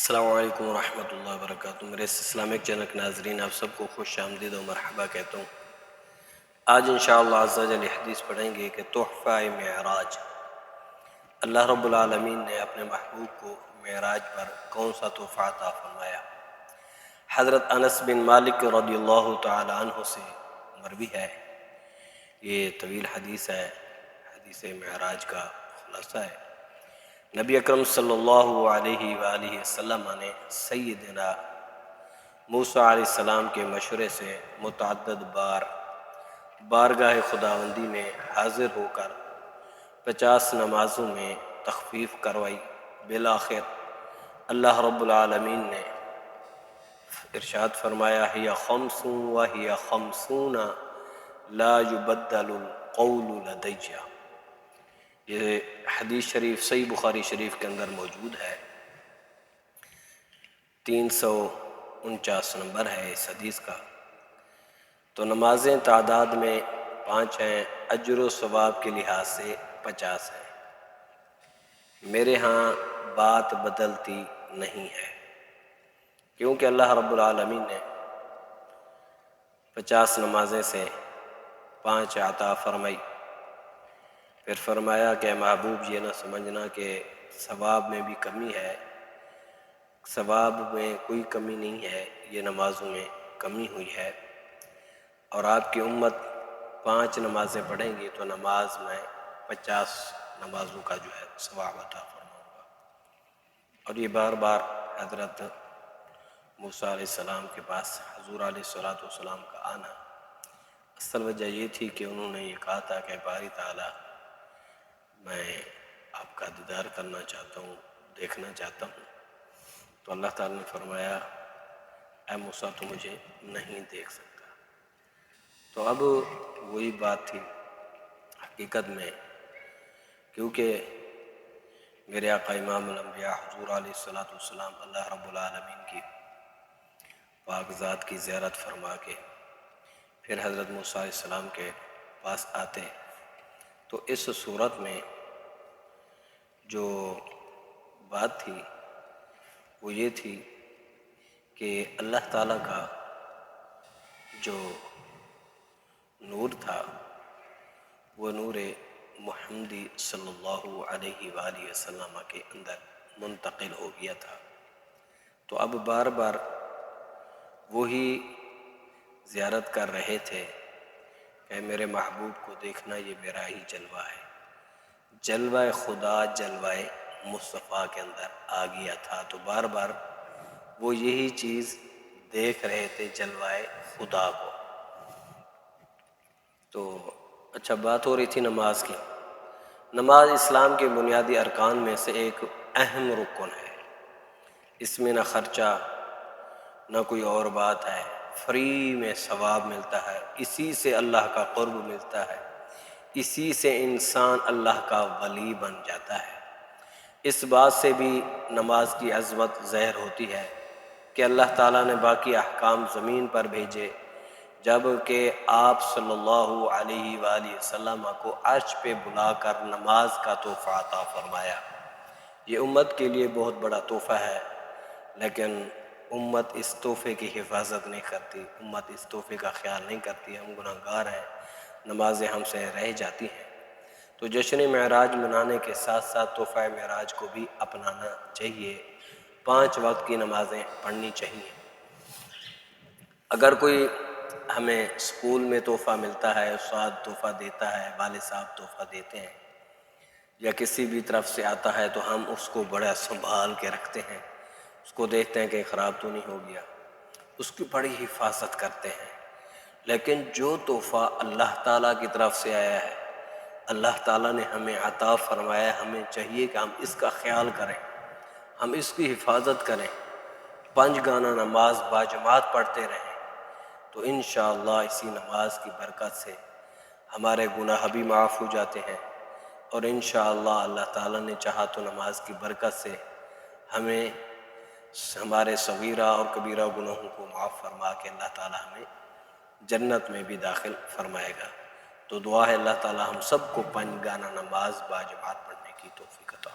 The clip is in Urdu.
السلام علیکم ورحمۃ اللہ وبرکاتہ۔ میرے اسلامک چینل کے ناظرین، آپ سب کو خوش آمدید و مرحبا کہتا ہوں۔ آج انشاءاللہ عز و جل حدیث پڑھیں گے کہ تحفہ معراج، اللہ رب العالمین نے اپنے محبوب کو معراج پر کون سا تحفہ عطا فرمایا۔ حضرت انس بن مالک رضی اللہ تعالی عنہ سے مروی ہے، یہ طویل حدیث ہے، حدیث معراج کا خلاصہ ہے۔ نبی اکرم صلی اللہ علیہ وآلہ وسلم نے سیدنا موسیٰ علیہ السلام کے مشورے سے متعدد بار بارگاہ خداوندی میں حاضر ہو کر 50 نمازوں میں تخفیف کروائی۔ بالآخر اللہ رب العالمین نے ارشاد فرمایا، ہی خمس و ہی خمسون لا یبدل القول لدی۔ یہ حدیث شریف صحیح بخاری شریف کے اندر موجود ہے، 349 نمبر ہے اس حدیث کا۔ تو نمازیں تعداد میں 5 ہیں، اجر و ثواب کے لحاظ سے 50 ہیں۔ میرے ہاں بات بدلتی نہیں ہے، کیونکہ اللہ رب العالمین نے 50 نمازیں سے 5 عطا فرمائی۔ پھر فرمایا کہ محبوب یہ نہ سمجھنا کہ ثواب میں بھی کمی ہے، ثواب میں کوئی کمی نہیں ہے، یہ نمازوں میں کمی ہوئی ہے، اور آپ کی امت 5 نمازیں پڑھیں گی تو نماز میں 50 نمازوں کا جو ہے ثواب عطا فرماؤں گا۔ اور یہ بار بار حضرت موسیٰ علیہ السلام کے پاس حضور علیہ السلام کا آنا، اصل وجہ یہ تھی کہ انہوں نے یہ کہا تھا کہ باری تعالیٰ میں آپ کا دیدار کرنا چاہتا ہوں، دیکھنا چاہتا ہوں۔ تو اللہ تعالیٰ نے فرمایا، اے موسیٰ تو مجھے نہیں دیکھ سکتا۔ تو اب وہی بات تھی حقیقت میں، کیونکہ میرے آقا امام الانبیاء حضور علیہ السلام اللہ رب العالمین کی پاک ذات کی زیارت فرما کے پھر حضرت موسیٰ علیہ السلام کے پاس آتے، تو اس صورت میں جو بات تھی وہ یہ تھی کہ اللہ تعالیٰ کا جو نور تھا وہ نور محمدی صلی اللہ علیہ وآلہ وسلم کے اندر منتقل ہو گیا تھا۔ تو اب بار بار وہی زیارت کر رہے تھے کہ میرے محبوب کو دیکھنا یہ میرا ہی جلوہ ہے۔ جلوہ خدا جلوہ مصطفیٰ کے اندر آ گیا تھا، تو بار بار وہ یہی چیز دیکھ رہے تھے، جلوہ خدا کو۔ تو اچھا، بات ہو رہی تھی نماز کی۔ نماز اسلام کے بنیادی ارکان میں سے ایک اہم رکن ہے، اس میں نہ خرچہ نہ کوئی اور بات ہے، فری میں ثواب ملتا ہے، اسی سے اللہ کا قرب ملتا ہے، اسی سے انسان اللہ کا ولی بن جاتا ہے۔ اس بات سے بھی نماز کی عظمت ظاہر ہوتی ہے کہ اللہ تعالیٰ نے باقی احکام زمین پر بھیجے، جب کہ آپ صلی اللہ علیہ وآلہ وسلم کو عرش پہ بلا کر نماز کا تحفہ عطا فرمایا۔ یہ امت کے لیے بہت بڑا تحفہ ہے، لیکن امت اس تحفے کی حفاظت نہیں کرتی، امت اس تحفے کا خیال نہیں کرتی۔ ہم گناہ گار ہیں، نمازیں ہم سے رہ جاتی ہیں۔ تو جشن معراج منانے کے ساتھ ساتھ تحفہ معراج کو بھی اپنانا چاہیے، 5 وقت کی نمازیں پڑھنی چاہیے۔ اگر کوئی ہمیں اسکول میں تحفہ ملتا ہے، استاد تحفہ دیتا ہے، والد صاحب تحفہ دیتے ہیں، یا کسی بھی طرف سے آتا ہے، تو ہم اس کو بڑا سنبھال کے رکھتے ہیں، اس کو دیکھتے ہیں کہ خراب تو نہیں ہو گیا، اس کی بڑی حفاظت کرتے ہیں۔ لیکن جو تحفہ اللہ تعالیٰ کی طرف سے آیا ہے، اللہ تعالیٰ نے ہمیں عطا فرمایا، ہمیں چاہیے کہ ہم اس کا خیال کریں، ہم اس کی حفاظت کریں، 5 گانا نماز باجماعت پڑھتے رہیں، تو انشاءاللہ اسی نماز کی برکت سے ہمارے گناہ بھی معاف ہو جاتے ہیں، اور انشاءاللہ اللہ تعالیٰ نے چاہا تو نماز کی برکت سے ہمیں ہمارے صغیرہ اور کبیرہ گناہوں کو معاف فرما کے اللہ تعالیٰ ہمیں جنت میں بھی داخل فرمائے گا۔ تو دعا ہے اللہ تعالیٰ ہم سب کو 5 گانا نماز باجماعت پڑھنے کی توفیق عطا